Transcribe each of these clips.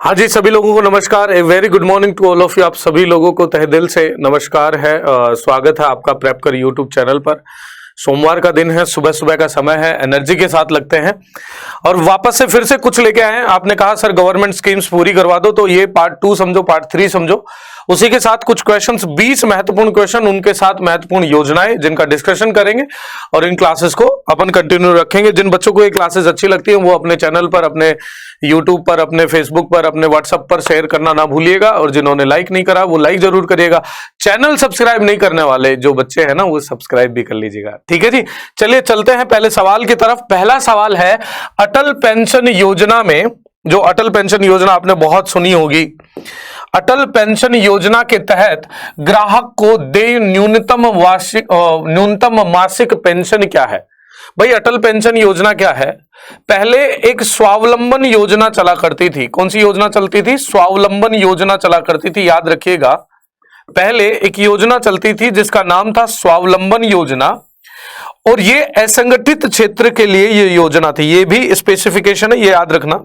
हाँ जी, सभी लोगों को नमस्कार। A very good morning to all of you. आप सभी लोगों को तहे दिल से नमस्कार है। स्वागत है आपका प्रेप कर यूट्यूब चैनल पर। सोमवार का दिन है, सुबह सुबह का समय है, एनर्जी के साथ लगते हैं और वापस से फिर से कुछ लेके आए हैं। आपने कहा सर गवर्नमेंट स्कीम्स पूरी करवा दो, तो ये पार्ट 2 समझो, पार्ट 3 समझो। उसी के साथ कुछ क्वेश्चंस, 20 महत्वपूर्ण क्वेश्चन, उनके साथ महत्वपूर्ण योजनाएं जिनका डिस्कशन करेंगे और इन क्लासेस को अपन कंटिन्यू रखेंगे। जिन बच्चों को ये क्लासेस अच्छी लगती है वो अपने चैनल पर, अपने यूट्यूब पर, अपने फेसबुक पर, अपने व्हाट्सएप पर शेयर करना ना भूलिएगा। और जिन्होंने लाइक नहीं करा वो लाइक जरूर करिएगा। चैनल सब्सक्राइब नहीं करने वाले जो बच्चे हैं ना, वो सब्सक्राइब भी कर लीजिएगा। ठीक है जी, चलिए चलते हैं पहले सवाल की तरफ। पहला सवाल है, अटल पेंशन योजना में, जो अटल पेंशन योजना आपने बहुत सुनी होगी, अटल पेंशन योजना के तहत ग्राहक को देय न्यूनतम मासिक पेंशन क्या है? भाई अटल पेंशन योजना क्या है? पहले एक स्वावलंबन योजना चला करती थी। कौन सी योजना चलती थी? स्वावलंबन योजना चला करती थी, याद रखिएगा। पहले एक योजना चलती थी जिसका नाम था स्वावलंबन योजना, और ये असंगठित क्षेत्र के लिए ये योजना थी। ये भी स्पेसिफिकेशन है, ये याद रखना,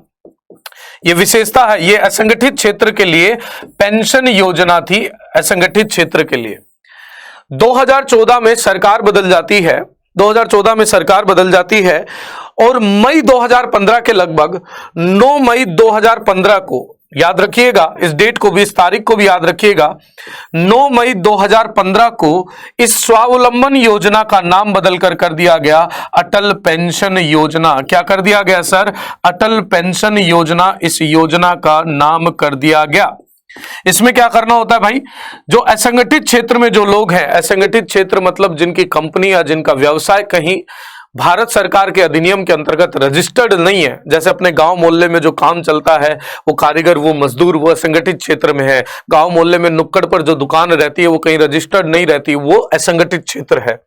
ये विशेषता है। ये असंगठित क्षेत्र के लिए पेंशन योजना थी, असंगठित क्षेत्र के लिए। 2014 में सरकार बदल जाती है, 2014 में सरकार बदल जाती है और मई 2015 के लगभग 9 मई 2015 को, याद रखिएगा इस डेट को भी, इस तारीख को भी याद रखिएगा, 9 मई 2015 को इस स्वावलंबन योजना का नाम बदल कर दिया गया अटल पेंशन योजना। क्या कर दिया गया सर? अटल पेंशन योजना, इस योजना का नाम कर दिया गया। इसमें क्या करना होता है भाई? जो असंगठित क्षेत्र में जो लोग हैं, असंगठित क्षेत्र मतलब जिनकी कंपनी या जिनका व्यवसाय कहीं भारत सरकार के अधिनियम के अंतर्गत रजिस्टर्ड नहीं है, जैसे अपने गांव मोहल्ले में जो काम चलता है, वो कारीगर, वो मजदूर, वो असंगठित क्षेत्र में है। गांव मोहल्ले में नुक्कड़ पर जो दुकान रहती है वो कहीं रजिस्टर्ड नहीं रहती, वो असंगठित क्षेत्र है।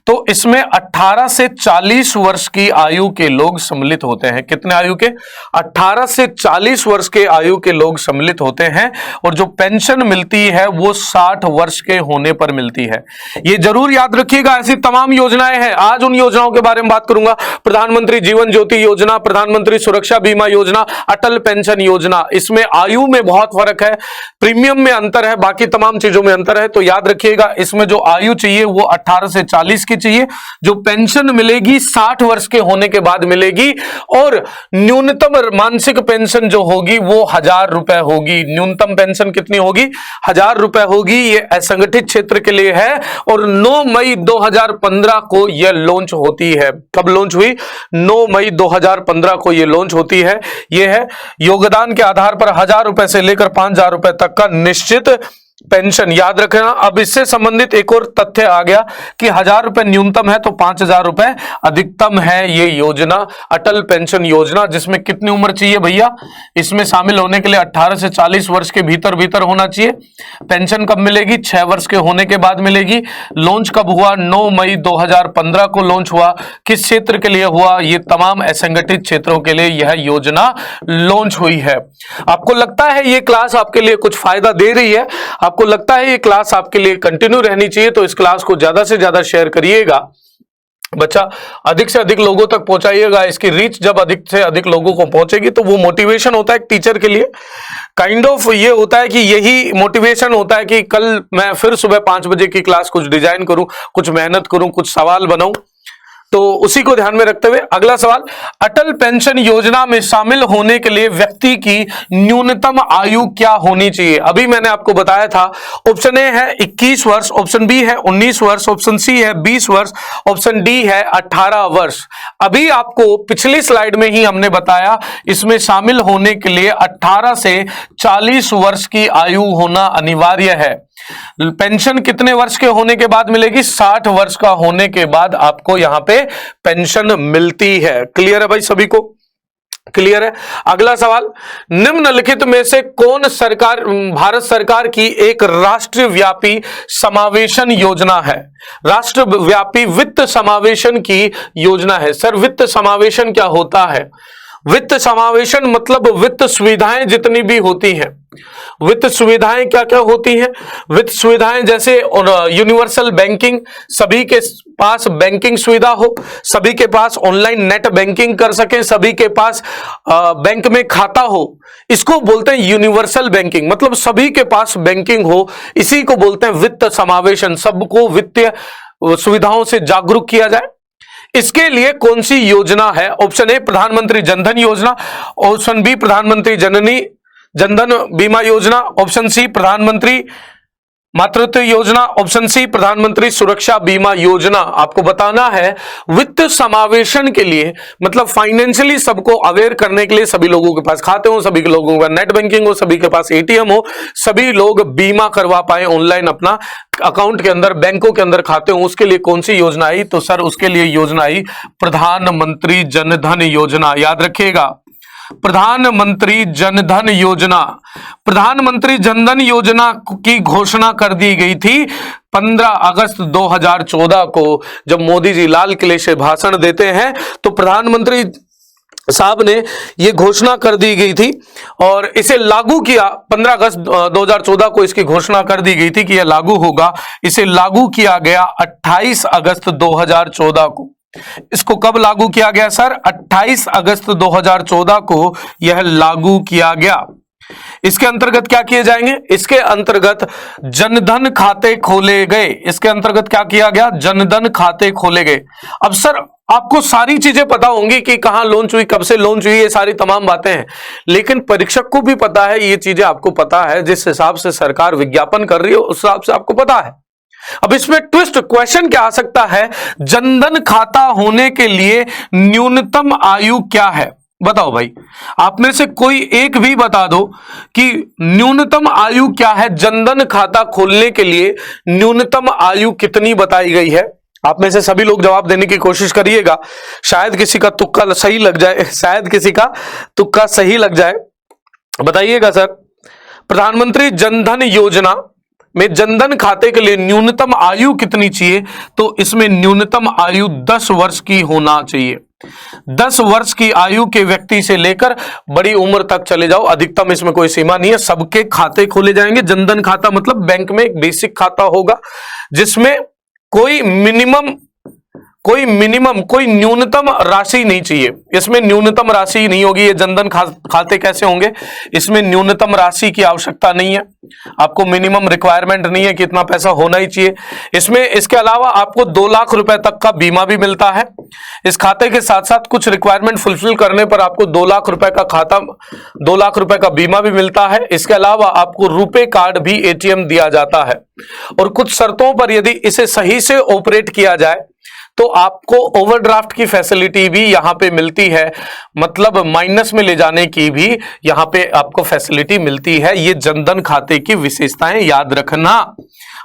तो इसमें 18 से 40 वर्ष की आयु के लोग सम्मिलित होते हैं। कितने आयु के? 18 से 40 वर्ष के आयु के लोग सम्मिलित होते हैं, और जो पेंशन मिलती है वो 60 वर्ष के होने पर मिलती है। ये जरूर याद रखिएगा। ऐसी तमाम योजनाएं हैं, आज उन योजनाओं के बारे में बात करूंगा। प्रधानमंत्री जीवन ज्योति योजना, प्रधानमंत्री सुरक्षा बीमा योजना, अटल पेंशन योजना। इसमें आयु में बहुत फर्क है, प्रीमियम में अंतर है, बाकी तमाम चीजों में अंतर है। तो याद रखिएगा, इसमें जो आयु चाहिए वो 18 से 40 की चाहिए। जो पेंशन मिलेगी 60 वर्ष के होने के बाद मिलेगी, और न्यूनतम मासिक पेंशन जो होगी वो 1000 रुपए होगी। न्यूनतम पेंशन कितनी होगी? 1000 रुपए होगी। ये असंगठित क्षेत्र के लिए है, और 9 मई 2015 को यह लॉन्च होती है। कब लॉन्च हुई? 9 मई 2015 को यह लॉन्च होती है। यह है योगदान के आधार पर 1000 रुपए से लेकर 5000 रुपए तक का निश्चित पेंशन। याद रखना। अब इससे संबंधित एक और तथ्य आ गया कि 1000 रुपए न्यूनतम है तो 5000 रुपए अधिकतम है। ये योजना अटल पेंशन योजना, जिसमें कितनी उम्र चाहिए भैया? इसमें शामिल होने के लिए 18 से 40 वर्ष के भीतर भीतर होना चाहिए। पेंशन कब मिलेगी? 6 वर्ष के होने के बाद मिलेगी। लॉन्च कब हुआ? 9 मई 2015 को लॉन्च हुआ। किस क्षेत्र के लिए हुआ? ये तमाम असंगठित क्षेत्रों के लिए यह योजना लॉन्च हुई है। आपको लगता है ये क्लास आपके लिए कुछ फायदा दे रही है? आपको लगता है ये क्लास आपके लिए कंटिन्यू रहनी चाहिए? तो इस क्लास को ज्यादा से ज्यादा शेयर करिएगा बच्चा, अधिक से अधिक लोगों तक पहुंचाइएगा। इसकी रीच जब अधिक से अधिक लोगों को पहुंचेगी तो वो मोटिवेशन होता है एक टीचर के लिए, काइंड ऑफ ये होता है कि यही मोटिवेशन होता है कि कल मैं फिर सुबह 5 बजे की क्लास कुछ डिजाइन करूं, कुछ मेहनत करूं, कुछ सवाल बनाऊं। तो उसी को ध्यान में रखते हुए अगला सवाल, अटल पेंशन योजना में शामिल होने के लिए व्यक्ति की न्यूनतम आयु क्या होनी चाहिए? अभी मैंने आपको बताया था, ऑप्शन ए है 21 वर्ष, ऑप्शन बी है 19 वर्ष, ऑप्शन सी है 20 वर्ष, ऑप्शन डी है 18 वर्ष। अभी आपको पिछली स्लाइड में ही हमने बताया, इसमें शामिल होने के लिए 18 से 40 वर्ष की आयु होना अनिवार्य है। पेंशन कितने वर्ष के होने के बाद मिलेगी? 60 वर्ष का होने के बाद आपको यहां पे पेंशन मिलती है। क्लियर है भाई सभी को? क्लियर है। अगला सवाल, निम्नलिखित में से कौन सरकार, भारत सरकार की एक राष्ट्रव्यापी समावेशन योजना है? राष्ट्रव्यापी वित्त समावेशन की योजना है। सर वित्त समावेशन क्या होता है? वित्त समावेशन मतलब वित्त सुविधाएं जितनी भी होती हैं, वित्त सुविधाएं क्या क्या होती हैं? वित्त सुविधाएं जैसे यूनिवर्सल बैंकिंग, सभी के पास बैंकिंग सुविधा हो, सभी के पास ऑनलाइन नेट बैंकिंग कर सके, सभी के पास बैंक में खाता हो, इसको बोलते हैं यूनिवर्सल बैंकिंग, मतलब सभी के पास बैंकिंग हो, इसी को बोलते हैं वित्त समावेशन। सबको वित्तीय सुविधाओं से जागरूक किया जाए। इसके लिए कौन सी योजना है? ऑप्शन ए प्रधानमंत्री जनधन योजना, ऑप्शन बी प्रधानमंत्री जनधन बीमा योजना, ऑप्शन सी प्रधानमंत्री मातृत्व योजना, ऑप्शन सी प्रधानमंत्री सुरक्षा बीमा योजना। आपको बताना है वित्त समावेशन के लिए, मतलब फाइनेंशियली सबको अवेयर करने के लिए, सभी लोगों के पास खाते हो, सभी के लोगों का नेट बैंकिंग हो, सभी के पास एटीएम हो, सभी लोग बीमा करवा पाए ऑनलाइन, अपना अकाउंट के अंदर बैंकों के अंदर खाते हो, उसके लिए कौन सी योजना आई? तो सर उसके लिए योजना आई प्रधानमंत्री जनधन योजना। याद रखिएगा, प्रधानमंत्री जनधन योजना। प्रधानमंत्री जनधन योजना की घोषणा कर दी गई थी 15 अगस्त 2014 को, जब मोदी जी लाल किले से भाषण देते हैं तो प्रधानमंत्री साहब ने यह घोषणा कर दी गई थी और इसे लागू किया 15 अगस्त 2014 को इसकी घोषणा कर दी गई थी कि यह लागू होगा। इसे लागू किया गया 28 अगस्त 2014 को। इसको कब लागू किया गया सर? 28 अगस्त 2014 को यह लागू किया गया। इसके अंतर्गत क्या किए जाएंगे? इसके अंतर्गत जनधन खाते खोले गए। इसके अंतर्गत क्या किया गया? जनधन खाते खोले गए। अब सर आपको सारी चीजें पता होंगी कि कहां लॉन्च हुई, कब से लॉन्च हुई, ये सारी तमाम बातें हैं, लेकिन परीक्षक को भी पता है, ये चीजें आपको पता है, जिस हिसाब से सरकार विज्ञापन कर रही है उस हिसाब से आपको पता है। अब इसमें ट्विस्ट क्वेश्चन क्या आ सकता है? जनधन खाता होने के लिए न्यूनतम आयु क्या है? बताओ भाई, आप में से कोई एक भी बता दो कि न्यूनतम आयु क्या है? जनधन खाता खोलने के लिए न्यूनतम आयु कितनी बताई गई है? आप में से सभी लोग जवाब देने की कोशिश करिएगा, शायद किसी का तुक्का सही लग जाए, शायद किसी का तुक्का सही लग जाए। बताइएगा सर, प्रधानमंत्री जनधन योजना में जनधन खाते के लिए न्यूनतम आयु कितनी चाहिए? तो इसमें न्यूनतम आयु 10 वर्ष की होना चाहिए। 10 वर्ष की आयु के व्यक्ति से लेकर बड़ी उम्र तक चले जाओ, अधिकतम इसमें कोई सीमा नहीं है, सबके खाते खोले जाएंगे। जनधन खाता मतलब बैंक में एक बेसिक खाता होगा जिसमें कोई न्यूनतम राशि नहीं चाहिए। इसमें न्यूनतम राशि नहीं होगी। ये जनधन खाते कैसे होंगे? इसमें न्यूनतम राशि की आवश्यकता नहीं है, आपको मिनिमम रिक्वायरमेंट नहीं है कि इतना पैसा होना ही चाहिए इसमें। इसके अलावा आपको 2 लाख रुपए तक का बीमा भी मिलता है। इस खाते के साथ साथ कुछ रिक्वायरमेंट फुलफिल करने पर आपको 2 लाख रुपए का खाता, 2 लाख रुपए का बीमा भी मिलता है। इसके अलावा आपको रुपे कार्ड भी एटीएम दिया जाता है और कुछ शर्तों पर यदि इसे सही से ऑपरेट किया जाए तो आपको ओवरड्राफ्ट की फैसिलिटी भी यहां पे मिलती है, मतलब माइनस में ले जाने की भी यहां पे आपको फैसिलिटी मिलती है। ये जनधन खाते की विशेषताएं याद रखना,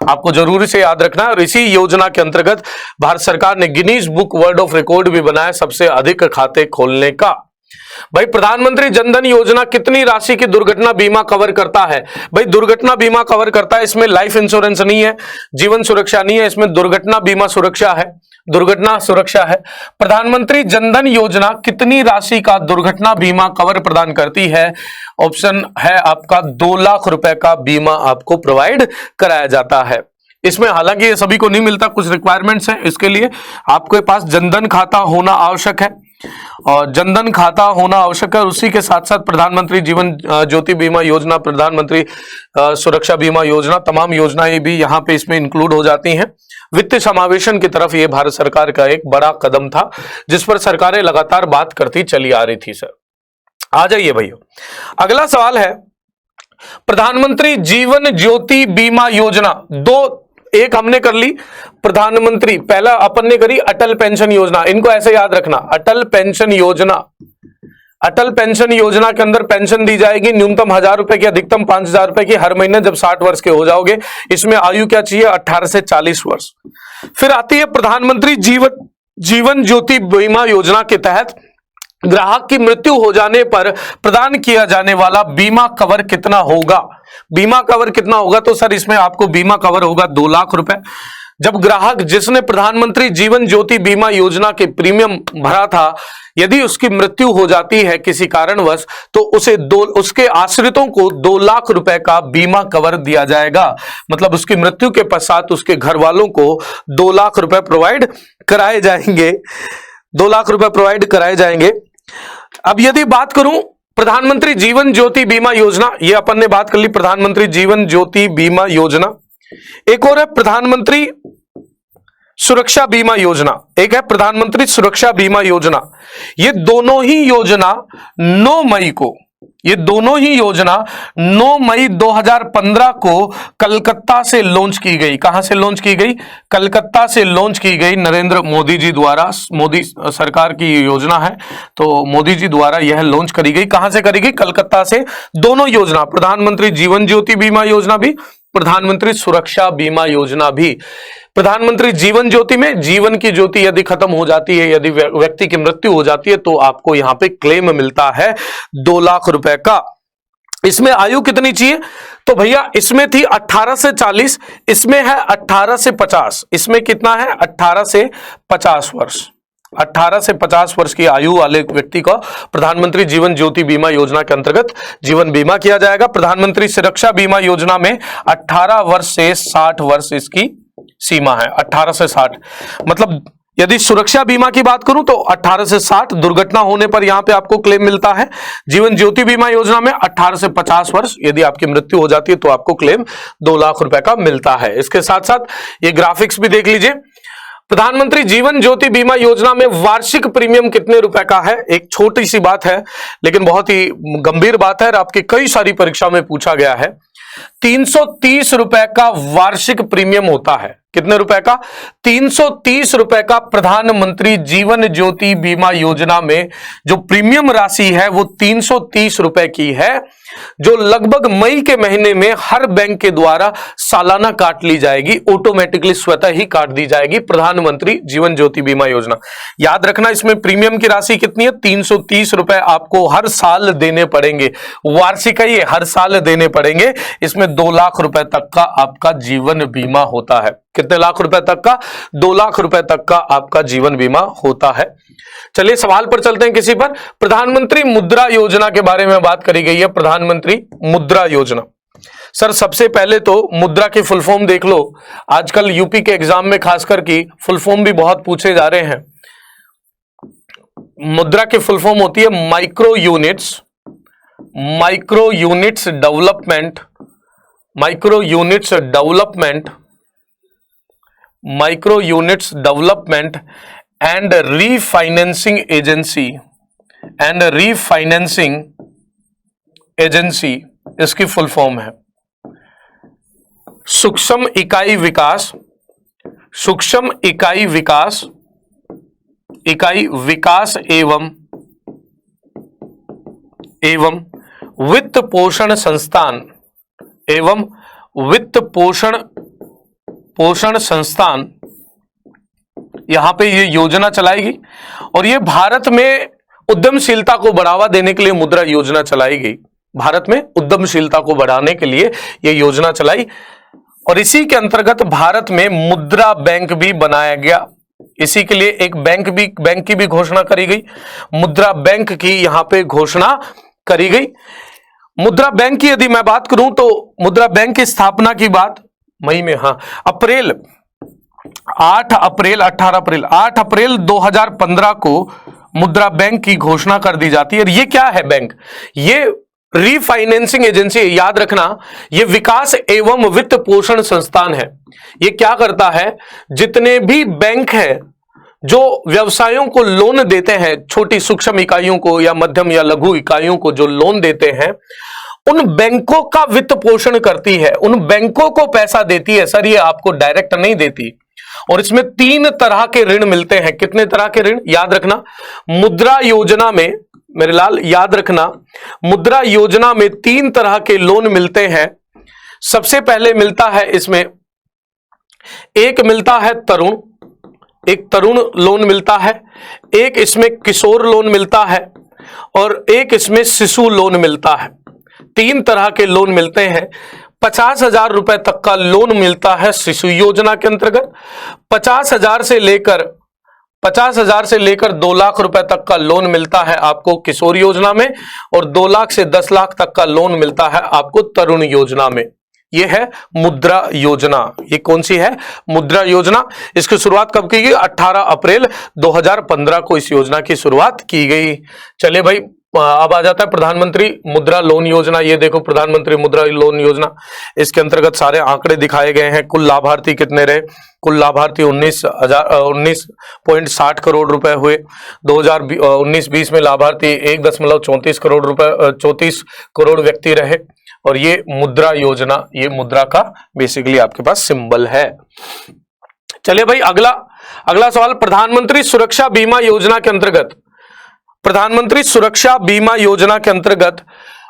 आपको जरूरी से याद रखना। और इसी योजना के अंतर्गत भारत सरकार ने Guinness book world of record भी बनाया सबसे अधिक खाते खोलने का। भाई प्रधानमंत्री जनधन योजना कितनी राशि की दुर्घटना बीमा कवर करता है? भाई दुर्घटना बीमा कवर करता है, इसमें लाइफ इंश्योरेंस नहीं है, जीवन सुरक्षा नहीं है, इसमें दुर्घटना बीमा सुरक्षा है, दुर्घटना सुरक्षा है। प्रधानमंत्री जनधन योजना कितनी राशि का दुर्घटना बीमा कवर प्रदान करती है? ऑप्शन है आपका 2 लाख रुपए का बीमा आपको प्रोवाइड कराया जाता है। इसमें हालांकि ये सभी को नहीं मिलता, कुछ रिक्वायरमेंट्स हैं, इसके लिए आपके पास जनधन खाता होना आवश्यक है और जनधन खाता होना आवश्यक है। उसी के साथ साथ प्रधानमंत्री जीवन ज्योति बीमा योजना, प्रधानमंत्री सुरक्षा बीमा योजना, तमाम योजनाएं भी यहाँ पे इसमें इंक्लूड हो जाती हैं। वित्त समावेशन की तरफ ये भारत सरकार का एक बड़ा कदम था जिस पर सरकारें लगातार बात करती चली आ रही थी। सर आ जाइए भैया, अगला सवाल है प्रधानमंत्री जीवन ज्योति बीमा योजना। एक हमने कर ली प्रधानमंत्री, पहला अपन ने करी अटल पेंशन योजना। इनको ऐसे याद रखना, अटल पेंशन योजना। अटल पेंशन योजना के अंदर पेंशन दी जाएगी न्यूनतम 1000 रुपए की, अधिकतम 5000 रुपए की हर महीने जब 60 वर्ष के हो जाओगे। इसमें आयु क्या चाहिए? 18 से 40 वर्ष। फिर आती है प्रधानमंत्री जीवन ज्योति बीमा योजना के तहत ग्राहक की मृत्यु हो जाने पर प्रदान किया जाने वाला बीमा कवर कितना होगा? बीमा कवर कितना होगा? तो सर इसमें आपको बीमा कवर होगा 2 लाख रुपए। जब ग्राहक जिसने प्रधानमंत्री जीवन ज्योति बीमा योजना के प्रीमियम भरा था, यदि उसकी मृत्यु हो जाती है किसी कारणवश, तो उसके आश्रितों को 2 लाख रुपए का बीमा कवर दिया जाएगा। मतलब उसकी मृत्यु के पश्चात उसके घर वालों को 2 लाख रुपए प्रोवाइड कराए जाएंगे, 2 लाख रुपए प्रोवाइड कराए जाएंगे। अब यदि बात करूं प्रधानमंत्री जीवन ज्योति बीमा योजना, ये अपन ने बात कर ली प्रधानमंत्री जीवन ज्योति बीमा योजना। एक और है प्रधानमंत्री सुरक्षा बीमा योजना, एक है प्रधानमंत्री सुरक्षा बीमा योजना। ये दोनों ही योजना 9 मई को, ये दोनों ही योजना 9 मई 2015 को कलकत्ता से लॉन्च की गई। कहां से लॉन्च की गई? कलकत्ता से लॉन्च की गई नरेंद्र मोदी जी द्वारा। मोदी सरकार की योजना है, तो मोदी जी द्वारा यह लॉन्च करी गई। कहां से करी गई? कलकत्ता से। दोनों योजना, प्रधानमंत्री जीवन ज्योति बीमा योजना भी, प्रधानमंत्री सुरक्षा बीमा योजना भी। प्रधानमंत्री जीवन ज्योति में जीवन की ज्योति यदि खत्म हो जाती है, यदि व्यक्ति की मृत्यु हो जाती है, तो आपको यहां पे क्लेम मिलता है 2 लाख रुपए का। इसमें आयु कितनी चाहिए? तो भैया इसमें थी 18 से 40, इसमें है 18 से 50। इसमें कितना है? 18 से 50 वर्ष। 18 से 50 वर्ष की आयु वाले व्यक्ति को प्रधानमंत्री जीवन ज्योति बीमा योजना के अंतर्गत जीवन बीमा किया जाएगा। प्रधानमंत्री सुरक्षा बीमा योजना में 18 वर्ष से 60 वर्ष इसकी सीमा है। 18 से 60, मतलब यदि सुरक्षा बीमा की बात करूं तो 18 से 60, दुर्घटना होने पर यहां पे आपको क्लेम मिलता है। जीवन ज्योति बीमा योजना में 18 से 50 वर्ष, यदि आपकी मृत्यु हो जाती है तो आपको क्लेम 2 लाख रुपए का मिलता है। इसके साथ साथ ये ग्राफिक्स भी देख लीजिए। प्रधानमंत्री जीवन ज्योति बीमा योजना में वार्षिक प्रीमियम कितने रुपए का है? एक छोटी सी बात है लेकिन बहुत ही गंभीर बात है और आपकी कई सारी परीक्षा में पूछा गया है। 330 रुपए का वार्षिक प्रीमियम होता है। कितने रुपए का? 330 रुपए का प्रधानमंत्री जीवन ज्योति बीमा योजना में जो प्रीमियम राशि है वो 330 रुपए की है, जो लगभग मई के महीने में हर बैंक के द्वारा सालाना काट ली जाएगी, ऑटोमेटिकली स्वतः ही काट दी जाएगी प्रधानमंत्री जीवन ज्योति बीमा योजना। याद रखना इसमें प्रीमियम की राशि कितनी है? 330 रुपए आपको हर साल देने पड़ेंगे। वार्षिक है ये, हर साल देने पड़ेंगे। इसमें 2 लाख रुपए तक का आपका जीवन बीमा होता है। कितने लाख रुपए तक का? 2 लाख रुपए तक का आपका जीवन बीमा होता है। चलिए सवाल पर चलते हैं किसी पर। प्रधानमंत्री मुद्रा योजना के बारे में बात करी गई है। प्रधानमंत्री मुद्रा योजना, सर सबसे पहले तो मुद्रा की फुल फॉर्म देख लो। आजकल यूपी के एग्जाम में खासकर की फुल फॉर्म भी बहुत पूछे जा रहे हैं। मुद्रा की फुल फॉर्म होती है micro units, micro units development, micro units development, micro units development and refinancing agency, and refinancing agency इसकी फुल फॉर्म है। सूक्ष्म इकाई विकास, सूक्ष्म इकाई विकास, इकाई विकास एवं वित्त पोषण संस्थान, एवं वित्त पोषण संस्थान, यहां पे ये योजना चलाएगी। और ये भारत में उद्यमशीलता को बढ़ावा देने के लिए मुद्रा योजना चलाई गई। भारत में उद्यमशीलता को बढ़ाने के लिए ये योजना चलाई और इसी के अंतर्गत भारत में मुद्रा बैंक भी बनाया गया। इसी के लिए एक बैंक की भी घोषणा करी गई। मुद्रा बैंक की यहां पे घोषणा करी गई। मुद्रा बैंक की यदि मैं बात करूं तो मुद्रा बैंक की स्थापना की बात मई में, 8 अप्रैल 2015 को मुद्रा बैंक की घोषणा कर दी जाती है। और ये क्या है बैंक? ये रीफाइनेंसिंग एजेंसी, याद रखना ये विकास एवं वित्त पोषण संस्थान है। ये क्या करता है? जितने भी बैंक हैं जो व्यवसायों को लोन देते हैं, छोटी सूक्ष्म इकाइयों को या मध्यम या लघु इकाइयों को जो लोन देते हैं, उन बैंकों का वित्त पोषण करती है, उन बैंकों को पैसा देती है। सर ये आपको डायरेक्ट नहीं देती। और इसमें 3 तरह के ऋण मिलते हैं। कितने तरह के ऋण? याद रखना मुद्रा योजना में, मेरे लाल याद रखना, मुद्रा योजना में 3 तरह के लोन मिलते हैं। सबसे पहले मिलता है इसमें, एक मिलता है तरुण, एक तरुण लोन मिलता है, एक इसमें किशोर लोन मिलता है और एक इसमें शिशु लोन मिलता है। 3 तरह के लोन मिलते हैं। 50,000 रुपए तक का लोन मिलता है शिशु योजना के अंतर्गत। 50,000 से लेकर 2 लाख रुपए तक का लोन मिलता है आपको किशोर योजना में, और 2 लाख से 10 लाख तक का लोन मिलता है आपको तरुण योजना में। यह है मुद्रा योजना। ये कौन सी है? मुद्रा योजना। इसकी शुरुआत कब की गई? 18 अप्रैल 2015 को इस योजना की शुरुआत की गई। चलिए भाई, अब आ जाता है प्रधानमंत्री मुद्रा लोन योजना। ये देखो प्रधानमंत्री मुद्रा लोन योजना, इसके अंतर्गत सारे आंकड़े दिखाए गए हैं। कुल लाभार्थी कितने रहे? कुल लाभार्थी 19.60 करोड़ रुपए हुए। 2019-20 में लाभार्थी 1.34 करोड़ रुपए 34 करोड़ व्यक्ति रहे। और ये मुद्रा योजना, ये मुद्रा का बेसिकली आपके पास सिंबल है। चलिए भाई, अगला सवाल, प्रधानमंत्री सुरक्षा बीमा योजना के अंतर्गत, प्रधानमंत्री सुरक्षा बीमा योजना के अंतर्गत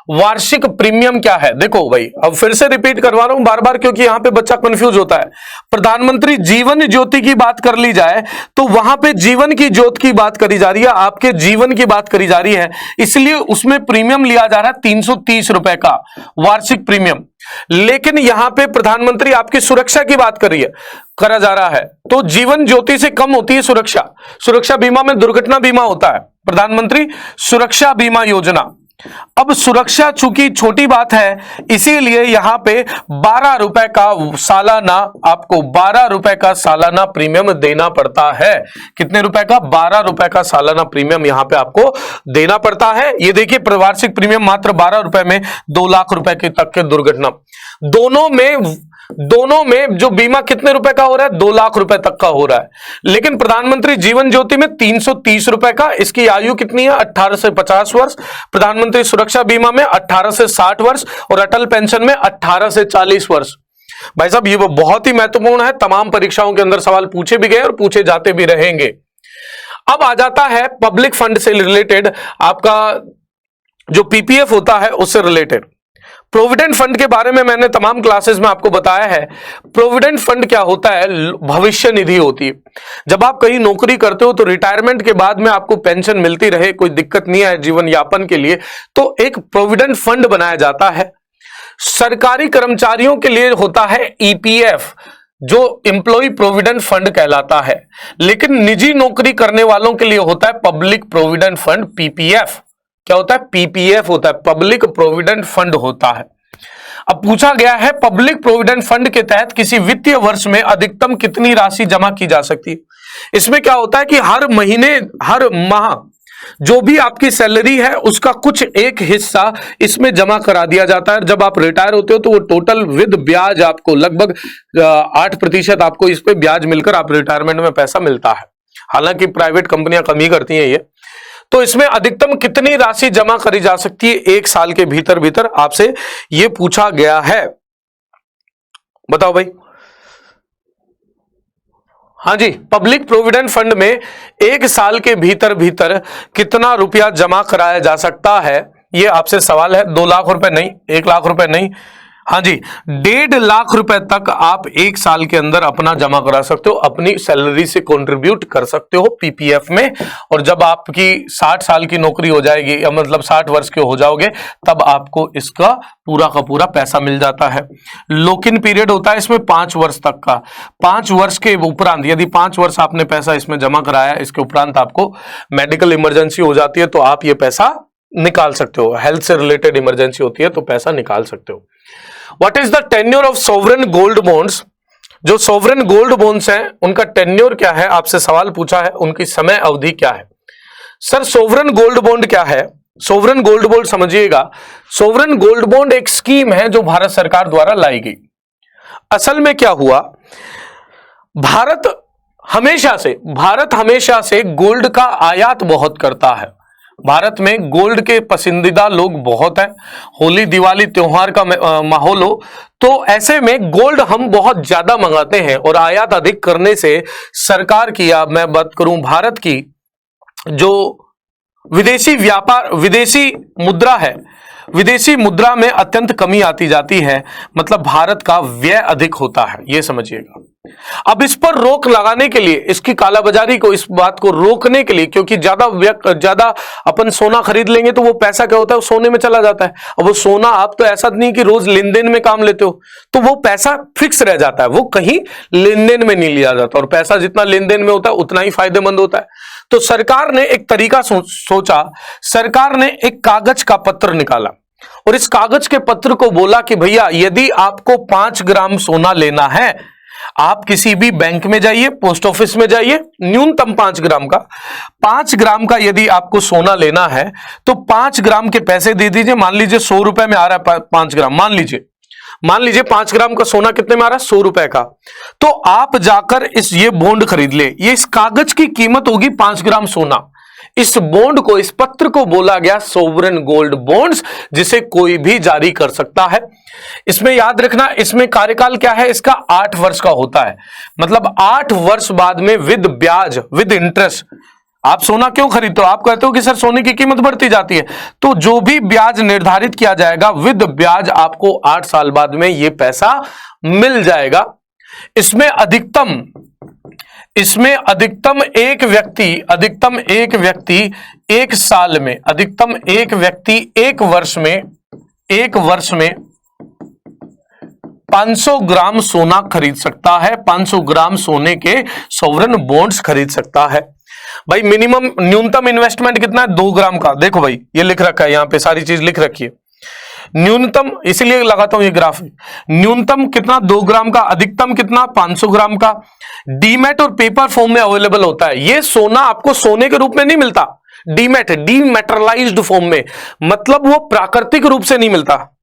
वार्षिक प्रीमियम क्या है? देखो भाई, अब फिर से रिपीट करवा रहा हूं बार बार, क्योंकि यहां पे बच्चा कंफ्यूज होता है। प्रधानमंत्री जीवन ज्योति की बात कर ली जाए तो वहां पे जीवन की ज्योति की बात करी जा रही है, आपके जीवन की बात करी जा रही है, इसलिए उसमें प्रीमियम लिया जा रहा है 330 रुपए का वार्षिक प्रीमियम। लेकिन यहां पे प्रधानमंत्री आपकी सुरक्षा की बात करा जा रहा है, तो जीवन ज्योति से कम होती है सुरक्षा। सुरक्षा बीमा में दुर्घटना बीमा होता है। प्रधानमंत्री सुरक्षा बीमा योजना, अब सुरक्षा चूंकि छोटी बात है, इसीलिए यहां पे 12 रुपए का सालाना, आपको 12 रुपए का सालाना प्रीमियम देना पड़ता है। कितने रुपए का? 12 रुपए का सालाना प्रीमियम यहां पे आपको देना पड़ता है। ये देखिए, वार्षिक प्रीमियम मात्र 12 रुपए में 2 लाख रुपए के तक के दुर्घटना, दोनों में जो बीमा कितने रुपए का हो रहा है? 2 लाख रुपए तक का हो रहा है। लेकिन प्रधानमंत्री जीवन ज्योति में 330 रुपए का, इसकी आयु कितनी है? 18 से 50 वर्ष। प्रधानमंत्री सुरक्षा बीमा में 18 से 60 वर्ष, और अटल पेंशन में 18 से 40 वर्ष। भाई साहब, ये बहुत ही महत्वपूर्ण है, तमाम परीक्षाओं के अंदर सवाल पूछे भी गए और पूछे जाते भी रहेंगे। अब आ जाता है पब्लिक फंड से रिलेटेड, आपका जो पीपीएफ होता है उससे रिलेटेड। प्रोविडेंट फंड के बारे में मैंने तमाम क्लासेस में आपको बताया है। प्रोविडेंट फंड क्या होता है? भविष्य निधि होती है। जब आप कहीं नौकरी करते हो तो रिटायरमेंट के बाद में आपको पेंशन मिलती रहे, कोई दिक्कत नहीं है जीवन यापन के लिए, तो एक प्रोविडेंट फंड बनाया जाता है। सरकारी कर्मचारियों के लिए होता है ईपीएफ, जो एम्प्लॉय प्रोविडेंट फंड कहलाता है। लेकिन निजी नौकरी करने वालों के लिए होता है पब्लिक प्रोविडेंट फंड, पीपीएफ। क्या होता है? पीपीएफ होता है, पब्लिक प्रोविडेंट फंड होता है। अब पूछा गया है, पब्लिक प्रोविडेंट फंड के तहत किसी वित्तीय वर्ष में अधिकतम कितनी राशि जमा की जा सकती है? इसमें क्या होता है कि हर महीने, हर माह जो भी आपकी सैलरी है उसका कुछ एक हिस्सा इसमें जमा करा दिया जाता है। जब आप रिटायर होते हो तो वो टोटल विद ब्याज आपको लगभग 8% आपको इस पे ब्याज मिलकर आप रिटायरमेंट में पैसा मिलता है। हालांकि प्राइवेट कंपनियां कम ही करती हैं ये। तो इसमें अधिकतम कितनी राशि जमा करी जा सकती है 1 साल के भीतर भीतर? आपसे ये पूछा गया है, बताओ भाई। हाँ जी, पब्लिक प्रोविडेंट फंड में 1 साल के भीतर भीतर कितना रुपया जमा कराया जा सकता है, ये आपसे सवाल है। 2 लाख रुपए नहीं, 1 लाख रुपए नहीं, हाँ जी, 1.5 लाख रुपए तक आप 1 साल के अंदर अपना जमा करा सकते हो, अपनी सैलरी से कंट्रीब्यूट कर सकते हो पीपीएफ में। और जब आपकी 60 साल की नौकरी हो जाएगी, या मतलब 60 वर्ष के हो जाओगे, तब आपको इसका पूरा का पूरा पैसा मिल जाता है। लॉक इन पीरियड होता है इसमें 5 वर्ष तक का। 5 वर्ष के उपरांत, यदि 5 वर्ष आपने पैसा इसमें जमा कराया, इसके उपरांत आपको मेडिकल इमरजेंसी हो जाती है तो आप ये पैसा निकाल सकते हो। हेल्थ से रिलेटेड इमरजेंसी होती है तो पैसा निकाल सकते हो। What is the tenure of sovereign gold bonds? जो sovereign gold bonds हैं उनका टेन्योर क्या है, आपसे सवाल पूछा है, उनकी समय अवधि क्या है। सर, sovereign gold bond क्या है? sovereign gold bond समझिएगा, sovereign gold bond एक स्कीम है जो भारत सरकार द्वारा लाई गई। असल में क्या हुआ, भारत हमेशा से गोल्ड का आयात बहुत करता है। भारत में गोल्ड के पसंदीदा लोग बहुत हैं। होली दिवाली त्योहार का माहौल हो तो ऐसे में गोल्ड हम बहुत ज्यादा मंगाते हैं, और आयात अधिक करने से सरकार की, या मैं बात करूं भारत की, जो विदेशी मुद्रा है, विदेशी मुद्रा में अत्यंत कमी आती जाती है। मतलब भारत का व्यय अधिक होता है, ये समझिएगा। अब इस पर रोक लगाने के लिए, इसकी कालाबाजारी को, इस बात को रोकने के लिए, क्योंकि ज्यादा अपन सोना खरीद लेंगे तो वो पैसा क्या होता है, वो सोने में चला जाता है। अब वो सोना आप तो ऐसा नहीं कि रोज लेन देन में काम लेते हो, तो वो पैसा फिक्स रह जाता है, वो कहीं लेन देन में नहीं लिया जाता, और पैसा जितना लेन देन में होता है उतना ही फायदेमंद होता है। तो सरकार ने एक तरीका सोचा, सरकार ने एक कागज का पत्र निकाला और इस कागज के पत्र को बोला कि भैया यदि आपको 5 ग्राम सोना लेना है, आप किसी भी बैंक में जाइए, पोस्ट ऑफिस में जाइए, न्यूनतम 5 ग्राम का, 5 ग्राम का यदि आपको सोना लेना है तो 5 ग्राम के पैसे दे दीजिए। मान लीजिए 100 रुपए में आ रहा है 5 ग्राम, मान लीजिए 5 ग्राम का सोना कितने में आ रहा है, 100 रुपए का। तो आप जाकर ये बॉन्ड खरीद ले, ये इस कागज की कीमत होगी 5 ग्राम सोना। इस बॉन्ड को, इस पत्र को बोला गया सोवरेन गोल्ड बॉन्ड्स, जिसे कोई भी जारी कर सकता है। इसमें याद रखना, इसमें कार्यकाल क्या है इसका, 8 वर्ष का होता है। मतलब 8 वर्ष बाद में विद ब्याज, विद इंटरेस्ट। आप सोना क्यों खरीदते हो, आप कहते हो कि सर सोने की कीमत बढ़ती जाती है, तो जो भी ब्याज निर्धारित किया जाएगा विद ब्याज आपको 8 साल बाद में ये पैसा मिल जाएगा। इसमें अधिकतम एक व्यक्ति एक साल में, अधिकतम एक व्यक्ति एक वर्ष में 500 ग्राम सोना खरीद सकता है, 500 ग्राम सोने के सोवरेन बॉन्ड्स खरीद सकता है। भाई मिनिमम, न्यूनतम इन्वेस्टमेंट कितना है, 2 ग्राम का। देखो भाई ये लिख रखा है, यहां पे सारी चीज लिख रखी है। न्यूनतम, इसीलिए लगाता हूं ये ग्राफ, न्यूनतम कितना 2 ग्राम का, अधिकतम कितना 500 ग्राम का। डीमैट और पेपर फॉर्म में अवेलेबल होता है। ये सोना आपको सोने के रूप में नहीं मिलता, डीमेटरालाइज्ड फॉर्म में, मतलब वो प्राकृतिक रूप से नहीं मिलता।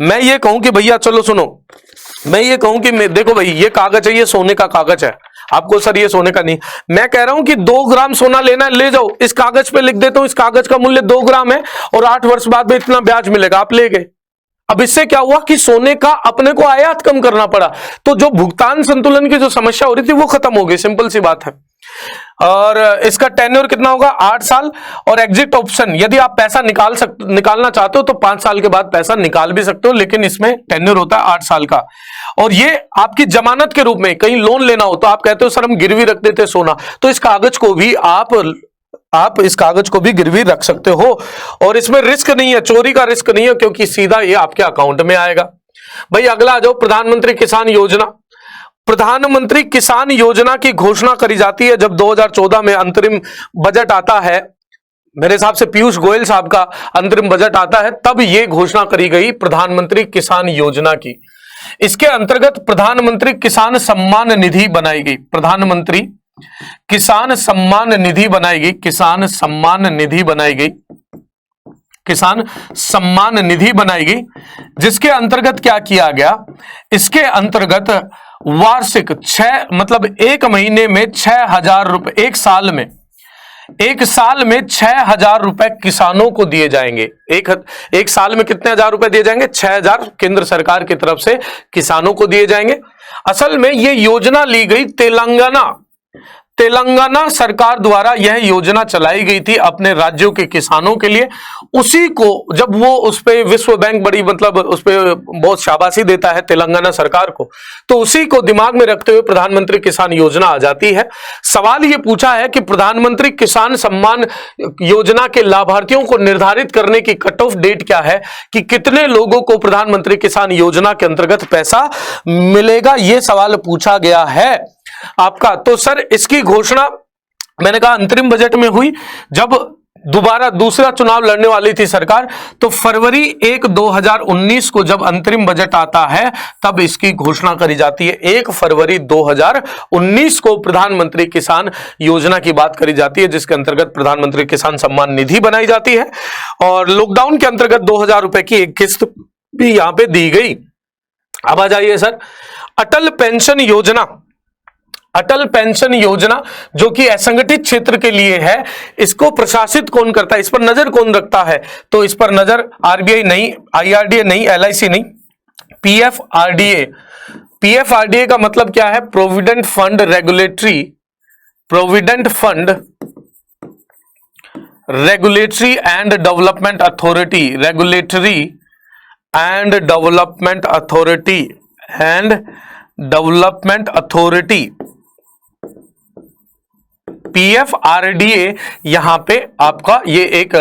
मैं ये कहूं कि भैया चलो सुनो, मैं ये कहूं कि देखो भाई ये कागज है, ये सोने का कागज है, आपको सर ये सोने का नहीं, मैं कह रहा हूं कि 2 ग्राम सोना लेना है, ले जाओ, इस कागज पे लिख देता हूं इस कागज का मूल्य 2 ग्राम है और 8 वर्ष बाद में इतना ब्याज मिलेगा, आप ले गए। अब इससे क्या हुआ कि सोने का अपने को आयात कम करना पड़ा, तो जो भुगतान संतुलन की जो समस्या हो रही थी वो खत्म हो गई, सिंपल सी बात है। और इसका टेन्योर कितना होगा, 8 साल। और एग्जिट ऑप्शन, यदि आप पैसा निकालना चाहते हो तो 5 साल के बाद पैसा निकाल भी सकते हो, लेकिन इसमें टेन्योर होता है 8 साल का। और ये आपकी जमानत के रूप में, कहीं लोन लेना हो तो आप कहते हो सर हम गिरवी रख देते सोना, तो इस कागज को भी आप इस कागज को भी गिरवी रख सकते हो। और इसमें रिस्क नहीं है, चोरी का रिस्क नहीं है, क्योंकि सीधा ये आपके अकाउंट में आएगा। भाई अगला आ जाओ, प्रधानमंत्री किसान योजना। प्रधानमंत्री किसान योजना की घोषणा करी जाती है जब 2014 में अंतरिम बजट आता है, मेरे हिसाब से पीयूष गोयल साहब का अंतरिम बजट आता है, तब यह घोषणा करी गई प्रधानमंत्री किसान योजना की। इसके अंतर्गत प्रधानमंत्री किसान सम्मान निधि बनाई गई, प्रधानमंत्री किसान सम्मान निधि बनाई गई, किसान सम्मान निधि बनाई गई, किसान सम्मान निधि बनाई गई, जिसके अंतर्गत क्या किया गया, इसके अंतर्गत वार्षिक 6, मतलब एक महीने में 6,000 रुपए, एक साल में 6,000 रुपए किसानों को दिए जाएंगे। एक साल में कितने हजार रुपए दिए जाएंगे, 6,000 केंद्र सरकार की तरफ से किसानों को दिए जाएंगे। असल में यह योजना ली गई तेलंगाना सरकार द्वारा यह योजना चलाई गई थी अपने राज्यों के किसानों के लिए। उसी को जब वो उस पे विश्व बैंक बड़ी, मतलब उस पे बहुत शाबाशी देता है तेलंगाना सरकार को, तो उसी को दिमाग में रखते हुए प्रधानमंत्री किसान योजना आ जाती है। सवाल ये पूछा है कि प्रधानमंत्री किसान सम्मान योजना के लाभार्थियों को निर्धारित करने की कट ऑफ डेट क्या है, कि कितने लोगों को प्रधानमंत्री किसान योजना के अंतर्गत पैसा मिलेगा, यह सवाल पूछा गया है आपका। तो सर इसकी घोषणा मैंने कहा अंतरिम बजट में हुई, जब दोबारा दूसरा चुनाव लड़ने वाली थी सरकार, तो फरवरी 1, 2019 को जब अंतरिम बजट आता है तब इसकी घोषणा करी जाती है। 1 फरवरी 2019 को प्रधानमंत्री किसान योजना की बात करी जाती है, जिसके अंतर्गत प्रधानमंत्री किसान सम्मान निधि बनाई जाती है और लॉकडाउन के अंतर्गत 2,000 रुपए की एक किस्त भी यहां पे दी गई। अब आ जाइए सर, अटल पेंशन योजना। अटल पेंशन योजना जो कि असंगठित क्षेत्र के लिए है, इसको प्रशासित कौन करता है, इस पर नजर कौन रखता है, तो इस पर नजर आरबीआई नहीं, आईआरडीए नहीं, एलआईसी नहीं, पीएफआरडीए। पीएफआरडीए का मतलब क्या है, provident fund regulatory and development authority, regulatory and development authority and development authority, PFRDA, यहां पे आपका ये एक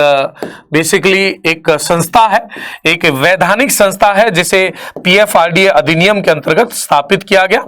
बेसिकली एक संस्था है, एक वैधानिक संस्था है जिसे PFRDA अधिनियम के अंतर्गत स्थापित किया गया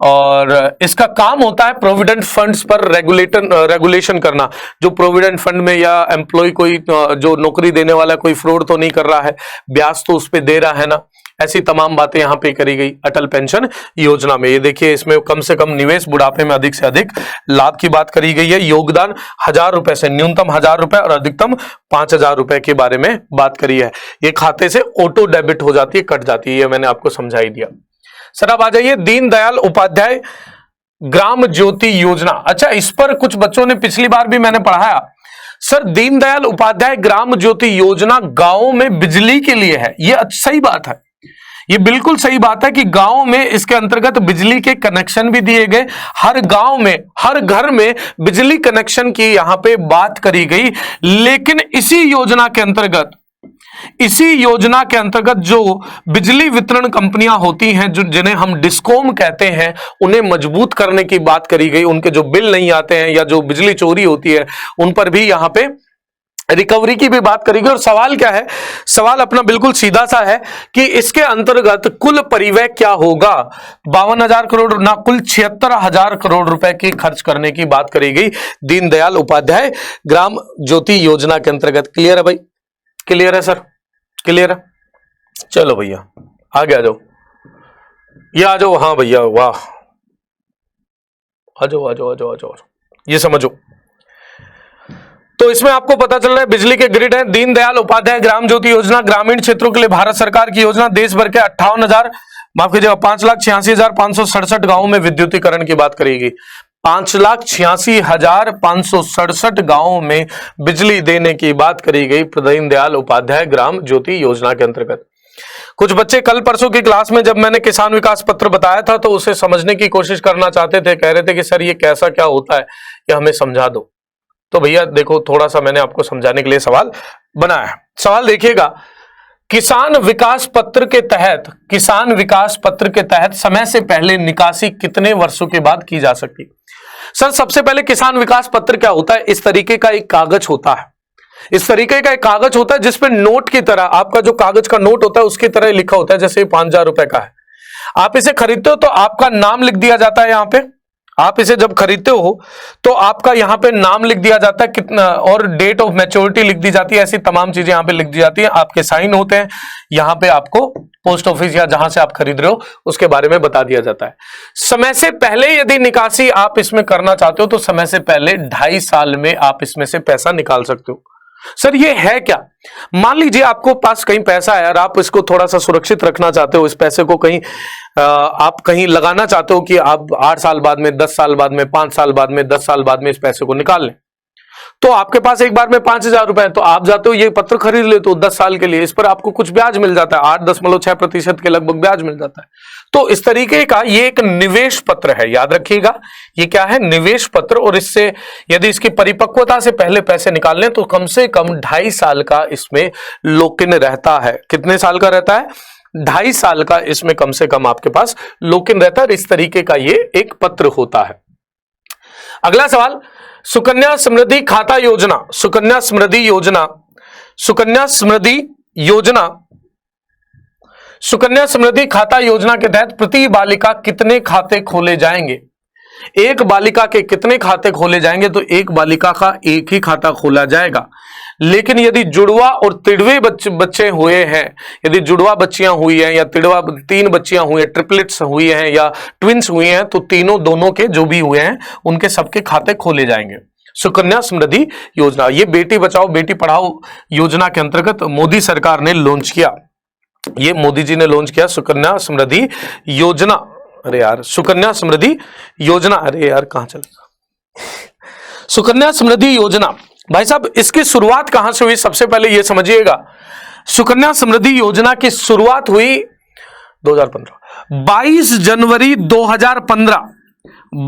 और इसका काम होता है प्रोविडेंट फंड्स पर रेगुलेशन करना। जो प्रोविडेंट फंड में या एम्प्लॉय कोई जो नौकरी देने वाला कोई फ्रॉड तो नहीं कर रहा है, ब्याज तो उस पे दे रहा है ना, ऐसी तमाम बातें यहां पे करी गई अटल पेंशन योजना में। ये देखिए, इसमें कम से कम निवेश, बुढ़ापे में अधिक से अधिक लाभ की बात करी गई है। योगदान 1000 रुपए से न्यूनतम 1000 रुपए और अधिकतम 5000 रुपए के बारे में बात करी है। ये खाते से ऑटो डेबिट हो जाती है, कट जाती है, ये मैंने आपको समझा ही दिया। सर अब आ जाइए दीनदयाल उपाध्याय ग्राम ज्योति योजना। अच्छा, इस पर कुछ बच्चों ने पिछली बार भी मैंने पढ़ाया। सर दीनदयाल उपाध्याय ग्राम ज्योति योजना गांवों में बिजली के लिए है। ये सही बात है, ये बिल्कुल सही बात है कि गांव में इसके अंतर्गत बिजली के कनेक्शन भी दिए गए। हर गांव में, हर घर में बिजली कनेक्शन की यहां पे बात करी गई। लेकिन इसी योजना के अंतर्गत जो बिजली वितरण कंपनियां होती हैं, जो जिन्हें हम डिस्कॉम कहते हैं, उन्हें मजबूत करने की बात करी गई। उनके जो बिल नहीं आते हैं या जो बिजली चोरी होती है, उन पर भी यहां पे रिकवरी की भी बात करेंगे। और सवाल क्या है, सवाल अपना बिल्कुल सीधा सा है कि इसके अंतर्गत कुल परिव्यय क्या होगा। 52,000 करोड़ ना, कुल 76,000 करोड़ रुपए की खर्च करने की बात करी गई दीनदयाल उपाध्याय ग्राम ज्योति योजना के अंतर्गत। क्लियर है भाई? क्लियर है सर? क्लियर है? चलो भैया आगे आ जाओ, ये आ जाओ। हाँ भैया, वाह, आ जाओ आ जाओ आ जाओ आ जाओ, ये समझो। तो इसमें आपको पता चल रहा है बिजली के ग्रिड है। दीनदयाल उपाध्याय ग्राम ज्योति योजना ग्रामीण क्षेत्रों के लिए भारत सरकार की योजना। देश भर के 5,86,567 गांवों में विद्युतीकरण की बात करेगी। 5,86,567 गांवों में बिजली देने की बात करी गई दीनदयाल उपाध्याय ग्राम ज्योति योजना के अंतर्गत। कुछ बच्चे कल परसों की क्लास में जब मैंने किसान विकास पत्र बताया था तो उसे समझने की कोशिश करना चाहते थे, कह रहे थे कि सर ये कैसा क्या होता है, ये हमें समझा दो। तो भैया देखो, थोड़ा सा मैंने आपको समझाने के लिए सवाल बनाया। सवाल देखिएगा, किसान विकास पत्र के तहत समय से पहले निकासी कितने वर्षों के बाद की जा सकती? सर सबसे पहले किसान विकास पत्र क्या होता है, इस तरीके का एक कागज होता है। इस तरीके का एक कागज होता है जिसपे नोट की तरह, आपका जो कागज का नोट होता है उसकी तरह लिखा होता है। जैसे 5,000 रुपए का है, आप इसे खरीदते हो तो आपका नाम लिख दिया जाता है। यहां पे आप इसे जब खरीदते हो तो आपका यहां पे नाम लिख दिया जाता है, कितना, और डेट ऑफ मैच्योरिटी लिख दी जाती है। ऐसी तमाम चीजें यहां पे लिख दी जाती है, आपके साइन होते हैं। यहां पे आपको पोस्ट ऑफिस या जहां से आप खरीद रहे हो उसके बारे में बता दिया जाता है। समय से पहले यदि निकासी आप इसमें करना चाहते हो तो समय से पहले 2.5 साल में आप इसमें से पैसा निकाल सकते हो। सर ये है क्या? मान लीजिए आपको पास कहीं पैसा है और आप इसको थोड़ा सा सुरक्षित रखना चाहते हो, इस पैसे को कहीं आप कहीं लगाना चाहते हो कि आप 8 साल बाद में, 10 साल बाद में, 5 साल बाद में, 10 साल बाद में इस पैसे को निकाल लें। तो आपके पास एक बार में 5,000 रुपए है, तो आप जाते हो ये पत्र खरीद लेते हो 10 साल के लिए। इस पर आपको कुछ ब्याज मिल जाता है, 8.6% के लगभग ब्याज मिल जाता है। तो इस तरीके का ये एक निवेश पत्र है, याद रखिएगा। ये क्या है? निवेश पत्र। और इससे यदि इसकी परिपक्वता से पहले पैसे निकाल लें तो कम से कम 2.5 साल का इसमें लॉक इन रहता है। कितने साल का रहता है? 2.5 साल का इसमें कम से कम आपके पास लॉक इन रहता है। इस तरीके का ये एक पत्र होता है। अगला सवाल, सुकन्या समृद्धि खाता योजना, सुकन्या समृद्धि योजना, सुकन्या समृद्धि योजना, सुकन्या समृद्धि खाता योजना के तहत प्रति बालिका कितने खाते खोले जाएंगे? एक बालिका के कितने खाते खोले जाएंगे? तो एक बालिका का एक ही खाता खोला जाएगा। लेकिन यदि जुड़वा और तिड़वे बच्चे हुए हैं, यदि जुड़वा बच्चियां हुई हैं या तिड़वा 3 बच्चियां हुई हैं, ट्रिपलेट्स हुई हैं या ट्विंस हुई हैं, तो तीनों दोनों के जो भी हुए हैं उनके सबके खाते खोले जाएंगे। सुकन्या समृद्धि योजना ये बेटी बचाओ बेटी पढ़ाओ योजना के अंतर्गत मोदी सरकार ने लॉन्च किया। ये मोदी जी ने लॉन्च किया सुकन्या समृद्धि योजना। अरे यार, सुकन्या समृद्धि योजना, अरे यार कहां चल सुकन्या समृद्धि योजना। भाई साहब इसकी शुरुआत कहां से हुई? सबसे पहले यह समझिएगा, सुकन्या समृद्धि योजना की शुरुआत हुई 2015, 22 जनवरी 2015,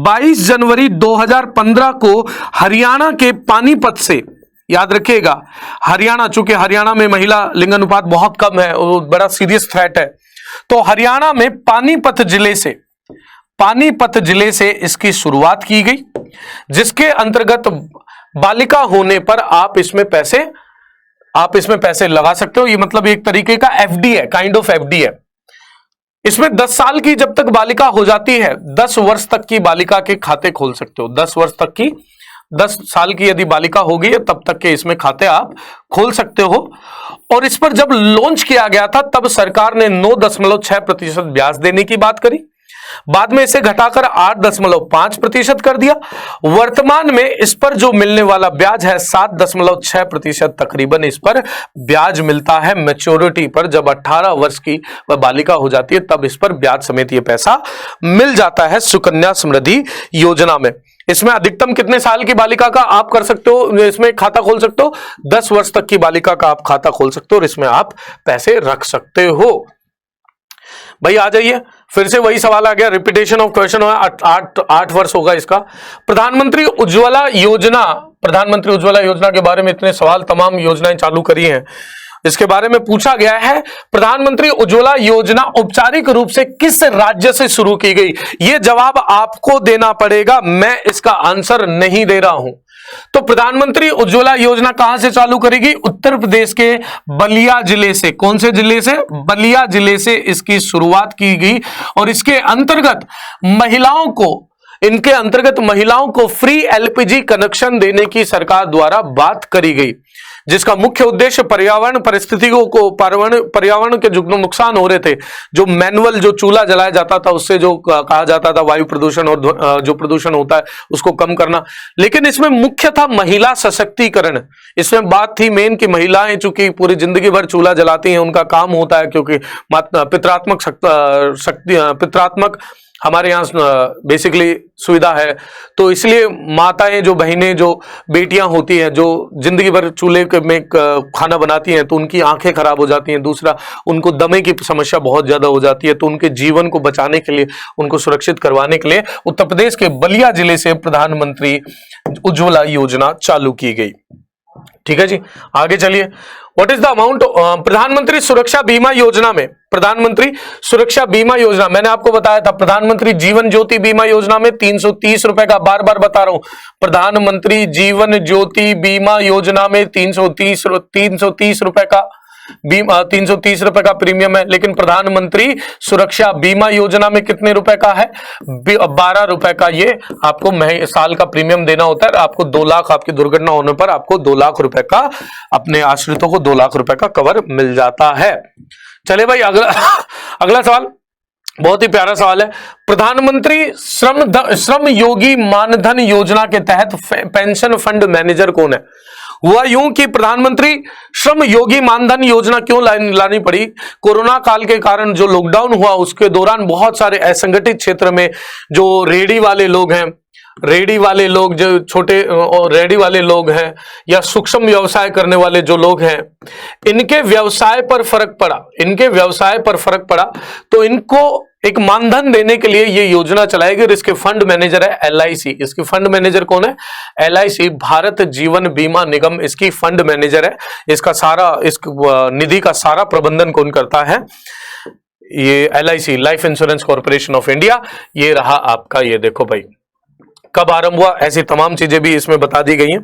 22 जनवरी 2015 को हरियाणा के पानीपत से। याद रखिएगा, हरियाणा, चूंकि हरियाणा में महिला लिंगानुपात बहुत कम है और बड़ा सीरियस थ्रेट है, तो हरियाणा में पानीपत जिले से, पानीपत जिले से इसकी शुरुआत की गई, जिसके अंतर्गत बालिका होने पर आप इसमें पैसे लगा सकते हो। ये मतलब एक तरीके का एफडी है, काइंड ऑफ एफडी है। इसमें 10 साल की जब तक बालिका हो जाती है, 10 वर्ष तक की बालिका के खाते खोल सकते हो। 10 वर्ष तक की, 10 साल की यदि बालिका होगी तब तक के इसमें खाते आप खोल सकते हो। और इस पर जब लॉन्च किया गया था तब सरकार ने 9.6% ब्याज देने की बात करी, बाद में इसे घटाकर 8.5% कर दिया। वर्तमान में इस पर जो मिलने वाला ब्याज है 7.6% तकरीबन इस पर ब्याज मिलता है मैच्योरिटी पर। जब 18 वर्ष की वह बालिका हो जाती है तब इस पर ब्याज समेत ये पैसा मिल जाता है सुकन्या समृद्धि योजना में। इसमें अधिकतम कितने साल की बालिका का आप कर सकते हो, इसमें खाता खोल सकते हो? 10 वर्ष तक की बालिका का आप खाता खोल सकते हो और इसमें आप पैसे रख सकते हो। भाई आ जाइए, फिर से वही सवाल आ गया, रिपीटेशन ऑफ क्वेश्चन हुआ। 8 वर्ष होगा इसका। प्रधानमंत्री उज्ज्वला योजना के बारे में इतने सवाल, तमाम योजनाएं चालू करी हैं, इसके बारे में पूछा गया है। प्रधानमंत्री उज्ज्वला योजना औपचारिक रूप से किस राज्य से शुरू की गई? यह जवाब आपको देना पड़ेगा, मैं इसका आंसर नहीं दे रहा हूं। तो प्रधानमंत्री उज्ज्वला योजना कहां से चालू करेगी? उत्तर प्रदेश के बलिया जिले से। कौन से जिले से? बलिया जिले से इसकी शुरुआत की गई और इसके अंतर्गत महिलाओं को फ्री एलपीजी कनेक्शन देने की सरकार द्वारा बात करी गई, जिसका मुख्य उद्देश्य पर्यावरण के जो नुकसान हो रहे थे, जो मैनुअल जो चूल्हा जलाया जाता था उससे जो कहा जाता था वायु प्रदूषण और जो प्रदूषण होता है उसको कम करना। लेकिन इसमें मुख्य था महिला सशक्तिकरण। इसमें बात थी मेन कि महिलाएं चूंकि पूरी जिंदगी भर चूल्हा जलाती हैं, उनका काम होता है क्योंकि पितरात्मक हमारे यहाँ बेसिकली सुविधा है, तो इसलिए माताएं, जो बहनें, जो बेटियां होती हैं, जो जिंदगी भर चूल्हे में खाना बनाती हैं तो उनकी आंखें खराब हो जाती हैं। दूसरा, उनको दमे की समस्या बहुत ज्यादा हो जाती है, तो उनके जीवन को बचाने के लिए, उनको सुरक्षित करवाने के लिए उत्तर प्रदेश के बलिया जिले से प्रधानमंत्री उज्ज्वला योजना चालू की गई। ठीक है जी, आगे चलिए। What is the amount? प्रधानमंत्री सुरक्षा बीमा योजना में, प्रधानमंत्री सुरक्षा बीमा योजना, मैंने आपको बताया था प्रधानमंत्री जीवन ज्योति बीमा योजना में 330 रुपए का, बार बार बता रहा हूं, प्रधानमंत्री जीवन ज्योति बीमा योजना में 330 रुपए का 330 रुपए का प्रीमियम है। लेकिन प्रधानमंत्री सुरक्षा बीमा योजना में कितने रुपए का है? 12 रुपए का ये आपको साल का प्रीमियम देना होता है। आपको 2 लाख, आपकी दुर्घटना होने पर आपको 2 लाख रुपए का, अपने आश्रितों को 2 लाख रुपए का कवर मिल जाता है। चले भाई, अगला सवाल बहुत ही प्यारा सवाल है। प्रधानमंत्री श्रम योगी मानधन योजना के तहत पेंशन फंड मैनेजर कौन है? हुआ यूं कि प्रधानमंत्री श्रम योगी मानधन योजना क्यों लानी पड़ी? कोरोना काल के कारण जो लॉकडाउन हुआ उसके दौरान बहुत सारे असंगठित क्षेत्र में जो रेडी वाले लोग हैं, जो छोटे रेडी वाले लोग हैं या सूक्ष्म व्यवसाय करने वाले जो लोग हैं, इनके व्यवसाय पर फर्क पड़ा, तो इनको एक मानधन देने के लिए ये योजना चलाई गई और इसके फंड मैनेजर है LIC। इसकी फंड मैनेजर कौन है? LIC, भारत जीवन बीमा निगम इसकी फंड मैनेजर है। इसका सारा, इस निधि का सारा प्रबंधन कौन करता है? ये LIC, life insurance corporation of India. ये रहा आपका, ये देखो भाई कब आरंभ हुआ, ऐसी तमाम चीजें भी इसमें बता दी गई हैं।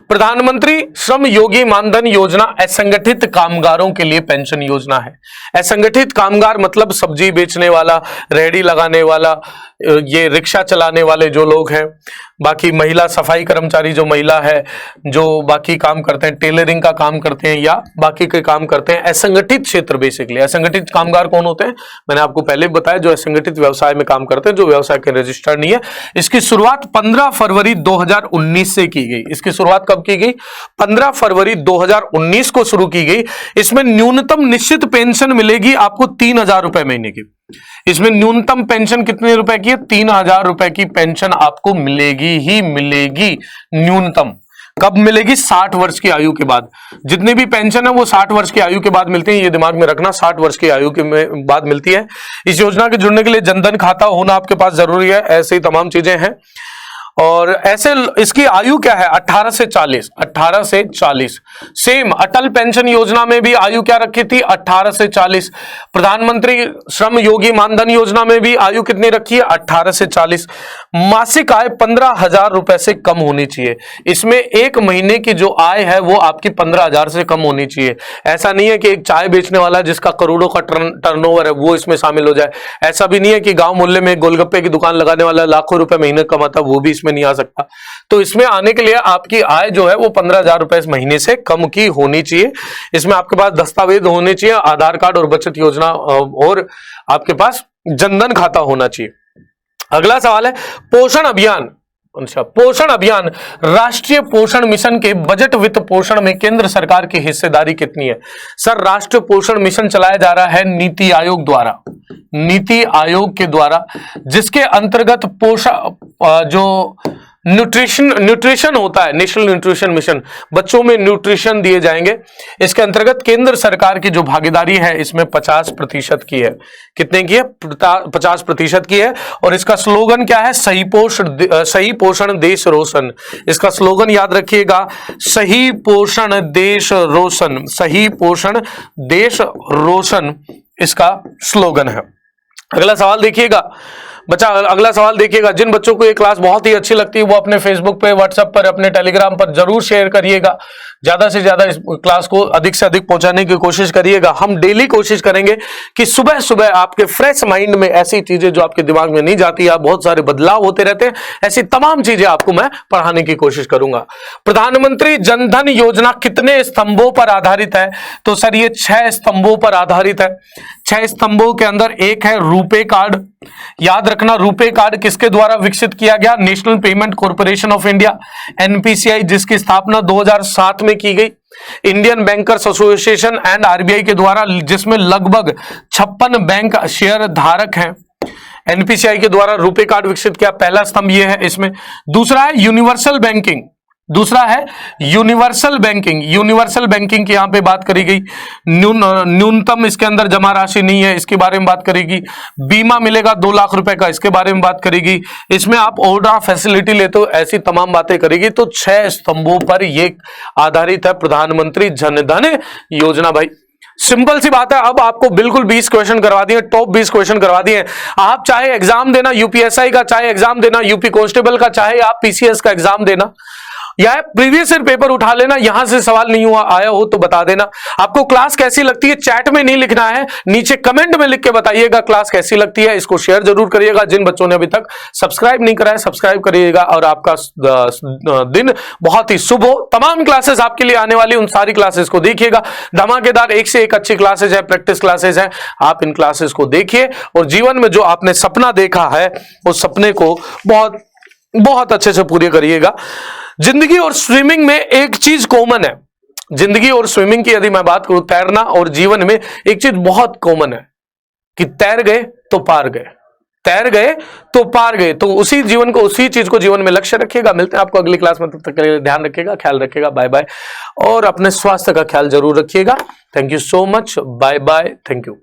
प्रधानमंत्री श्रम योगी मानधन योजना असंगठित कामगारों के लिए पेंशन योजना है। असंगठित कामगार मतलब सब्जी बेचने वाला, रेहड़ी लगाने वाला, ये रिक्शा चलाने वाले जो लोग हैं, बाकी महिला सफाई कर्मचारी जो महिला है, जो बाकी काम करते हैं, टेलरिंग का काम करते हैं या बाकी के काम करते हैं, असंगठित क्षेत्र। बेसिकली असंगठित कामगार कौन होते हैं? मैंने आपको पहले बताया, जो असंगठित व्यवसाय में काम करते हैं, जो व्यवसाय के रजिस्टर्ड नहीं है। इसकी शुरुआत 15 फरवरी 2019 से की गई। इसकी शुरुआत कब की गई? 15 फरवरी 2019 को शुरू की गई। इसमें न्यूनतम निश्चित पेंशन मिलेगी आपको 3000 रुपए महीने की। इसमें न्यूनतम पेंशन कितने रुपए की है? 3000 रुपए की पेंशन आपको मिलेगी ही मिलेगी। न्यूनतम कब मिलेगी? 60 वर्ष की आयु के बाद। जितनी भी पेंशन है वो 60 वर्ष की आयु के बाद मिलती है, ये दिमाग में रखना, 60 वर्ष की आयु के बाद मिलती है। इस योजना के जुड़ने के लिए जनधन खाता होना आपके पास जरूरी है, ऐसे ही तमाम चीजें हैं। और ऐसे इसकी आयु क्या है 18 से 40, 18 से 40। सेम अटल पेंशन योजना में भी आयु क्या रखी थी 18 से 40। प्रधानमंत्री श्रम योगी मानधन योजना में भी आयु कितनी रखी है 18 से 40। मासिक आय 15,000 रुपए से कम होनी चाहिए। इसमें एक महीने की जो आय है वो आपकी 15,000 से कम होनी चाहिए। ऐसा नहीं है कि एक चाय बेचने वाला जिसका करोड़ों का टर्नओवर है वो इसमें शामिल हो जाए। ऐसा भी नहीं है कि गांव मोहल्ले में गोलगप्पे की दुकान लगाने वाला लाखों रुपए महीने कमाता वो भी इसमें नहीं आ सकता। तो इसमें आने के लिए आपकी आय जो है वो 15,000 रुपए इस महीने से कम की होनी चाहिए। इसमें आपके पास दस्तावेज होने चाहिए, आधार कार्ड और बचत योजना, और आपके पास जनधन खाता होना चाहिए। अगला सवाल है पोषण अभियान। अच्छा, पोषण अभियान राष्ट्रीय पोषण मिशन के बजट वित्त पोषण में केंद्र सरकार की हिस्सेदारी कितनी है? सर, राष्ट्रीय पोषण मिशन चलाया जा रहा है नीति आयोग द्वारा, नीति आयोग के द्वारा, जिसके अंतर्गत पोषण जो न्यूट्रिशन होता है, नेशनल न्यूट्रिशन मिशन, बच्चों में न्यूट्रिशन दिए जाएंगे। इसके अंतर्गत केंद्र सरकार की जो भागीदारी है इसमें 50% की है। कितने की है? 50% की है। और इसका स्लोगन क्या है? सही पोषण देश रोशन। इसका स्लोगन याद रखिएगा, सही पोषण देश रोशन, सही पोषण देश रोशन इसका स्लोगन है। अगला सवाल देखिएगा बच्चा, अगला सवाल देखिएगा, जिन बच्चों को ये क्लास बहुत ही अच्छी लगती है वो अपने फेसबुक पे, व्हाट्सएप पर, अपने टेलीग्राम पर जरूर शेयर करिएगा। ज्यादा से ज्यादा इस क्लास को अधिक से अधिक पहुंचाने की कोशिश करिएगा। हम डेली कोशिश करेंगे कि सुबह सुबह आपके फ्रेश माइंड में ऐसी चीजें जो आपके दिमाग में नहीं जाती, आप बहुत सारे बदलाव होते रहते हैं, ऐसी तमाम चीजें आपको मैं पढ़ाने की कोशिश करूंगा। प्रधानमंत्री जनधन योजना कितने स्तंभों पर आधारित है? तो सर ये 6 स्तंभों पर आधारित है। 6 स्तंभों के अंदर एक है रुपे कार्ड। याद रखना, रुपे कार्ड किसके द्वारा विकसित किया गया? National payment corporation of India, NPCI, जिसकी स्थापना 2007 में की गई। Indian bankers association and RBI के द्वारा, जिसमें लगभग 56 बैंक शेयर धारक हैं। एनपीसीआई के द्वारा रुपे कार्ड विकसित किया, पहला स्तंभ यह है। इसमें दूसरा है यूनिवर्सल बैंकिंग, दूसरा है यूनिवर्सल बैंकिंग। यूनिवर्सल बैंकिंग की यहां पे बात करी गई, न्यूनतम इसके अंदर जमा राशि नहीं है, इसके बारे में बात करेगी। बीमा मिलेगा 2 लाख रुपए का, इसके बारे में बात करेगी। इसमें आप ओवरड्राफ्ट फैसिलिटी लेते हो, ऐसी तमाम बातें करेगी। तो 6 स्तंभों पर ये आधारित है प्रधानमंत्री जनधन योजना। भाई सिंपल सी बात है। अब आपको बिल्कुल 20 क्वेश्चन करवा दिए, टॉप 20 क्वेश्चन करवा दिए। आप चाहे एग्जाम देना यूपीएसआई का, चाहे एग्जाम देना यूपी कांस्टेबल का, चाहे आप पीसीएस का एग्जाम देना, या प्रीवियस ईयर पेपर उठा लेना, यहां से सवाल नहीं हुआ आया हो तो बता देना। आपको क्लास कैसी लगती है चैट में नहीं लिखना है, नीचे कमेंट में लिख के बताइएगा क्लास कैसी लगती है। इसको शेयर जरूर करिएगा। जिन बच्चों ने अभी तक सब्सक्राइब नहीं करा है सब्सक्राइब करिएगा, और आपका दिन बहुत ही शुभ हो। तमाम क्लासेस आपके लिए आने वाली, उन सारी क्लासेस को देखिएगा। धमाकेदार, एक से एक अच्छी क्लासेस है, प्रैक्टिस क्लासेस है। आप इन क्लासेस को देखिए और जीवन में जो आपने सपना देखा है उस सपने को बहुत बहुत अच्छे से पूरे करिएगा। जिंदगी और स्विमिंग में एक चीज कॉमन है। जिंदगी और स्विमिंग की यदि मैं बात करूं, तैरना और जीवन में एक चीज बहुत कॉमन है कि तैर गए तो पार गए, तैर गए तो पार गए। तो उसी जीवन को, उसी चीज को जीवन में लक्ष्य रखिएगा। मिलते हैं आपको अगली क्लास में, तब तक के लिए ध्यान रखिएगा, ख्याल रखिएगा। Bye bye. और अपने स्वास्थ्य का ख्याल जरूर रखिएगा। Thank you so much. Bye bye. Thank you.